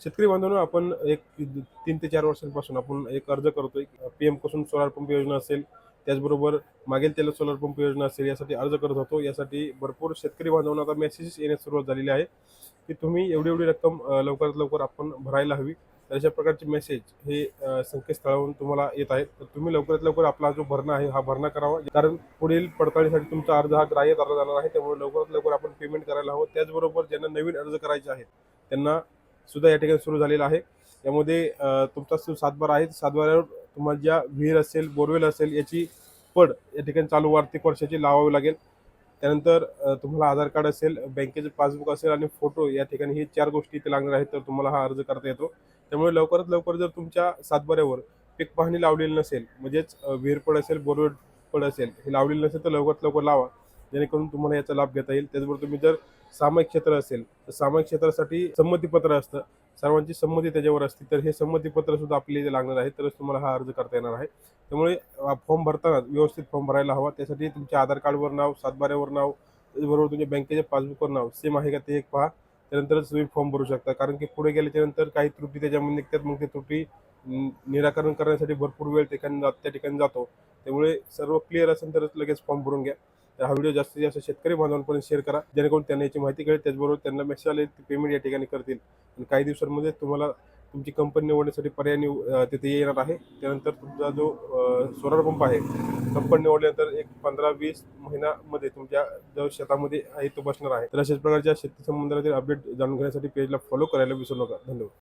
शेतकरी बांधवांनो, आपण एक 3 ते 4 वर्षांपासून आपण एक अर्ज करतोय. पीएम कुसुम सोलार पंप योजना असेल, त्याचबरोबर मागेल त्याला सोलार पंप योजना असेल, यासाठी अर्ज करत होतो. यासाठी भरपूर शेतकरी बांधवांना आता मेसेजेस येण्यास सुरुवात झालेली आहे, की तुम्ही एवढी-एवढी रक्कम लवकरात लवकर आपण भरायला हवी. तर अशा प्रकारचे मेसेज हे संकेतस्थळावरून तुम्हाला येत आहेत. तर तुम्ही लवकरात लवकर आपला जो भरणा आहे, हा भरणा करावा. कारण पुढील पडताळणीसाठी तुमचा अर्ज हा ग्राह्य धरला जाणार आहे. त्यामुळे लवकरात लवकर आपण पेमेंट करायला हवं. त्याचबरोबर ज्यांना नवीन अर्ज करायचे आहेत, त्यांना सुद्धा या ठिकाणी सुरू झालेला आहे. यामध्ये तुमचा जो सातबारा आहे, सातबाऱ्यावर तुम्हाला ज्या विहीर असेल, बोरवेल असेल, याची पड या ठिकाणी चालू आर्थिक वर्षाची लावावी लागेल. त्यानंतर तुम्हाला आधार कार्ड असेल, बँकेचे पासबुक असेल आणि फोटो, या ठिकाणी हे 4 गोष्टी इथे लागणार आहेत. तर तुम्हाला हा अर्ज करता येतो. त्यामुळे लवकरात लवकर जर तुमच्या सातबाऱ्यावर पीक पाहणी लावलेली नसेल, म्हणजेच विहीर पड असेल, बोरवेल पड असेल, हे लावलेली नसेल, तर लवकरात लवकर लावा, जेणेकरून तुम्हाला याचा लाभ घेता येईल. त्याचबरोबर तुम्ही जर सामायिक क्षेत्र असेल, तर सामायिक क्षेत्रासाठी संमतीपत्र असतं. सर्वांची संमती त्याच्यावर असते. तर हे संमतीपत्र सुद्धा आपल्याला इथे लागणार आहे. तरच तुम्हाला हा अर्ज करता येणार आहे. त्यामुळे फॉर्म भरताना व्यवस्थित फॉर्म भरायला हवा. त्यासाठी तुमच्या आधार कार्डवर नाव, सातबाऱ्यावर नाव, त्याचबरोबर तुमच्या बँकेच्या पासबुकवर नाव सेम आहे का ते एक पहा. त्यानंतरच तुम्ही फॉर्म भरू शकता. कारण की पुढे गेल्याच्यानंतर काही त्रुटी त्याच्यामध्ये निघतात. मग ते त्रुटी निराकरण करण्यासाठी भरपूर वेळ त्या ठिकाणी जातो. त्यामुळे सर्व क्लिअर असेल तरच लगेच फॉर्म भरून घ्या. तर हा व्हिडिओ जास्तीत जास्त शेतकरी बांधवांपर्यंत शेअर करा, जेणेकरून त्यांना याची माहिती कळेल. त्याचबरोबर त्यांना मेसेज आले, पेमेंट या ठिकाणी करतील आणि काही दिवसांमध्ये तुम्हाला तुमची कंपनी निवडण्यासाठी पर्याय तिथे येणार आहे. त्यानंतर तुमचा जो सोलार पंप आहे, कंपनी निवडल्यानंतर एक 15-20 महिन्यामध्ये तुमच्या जो शेतामध्ये आहे तो बसणार आहे. तर अशाच प्रकारच्या शेती संबंधातील अपडेट जाणून घेण्यासाठी पेजला फॉलो करायला विसरू नका. धन्यवाद.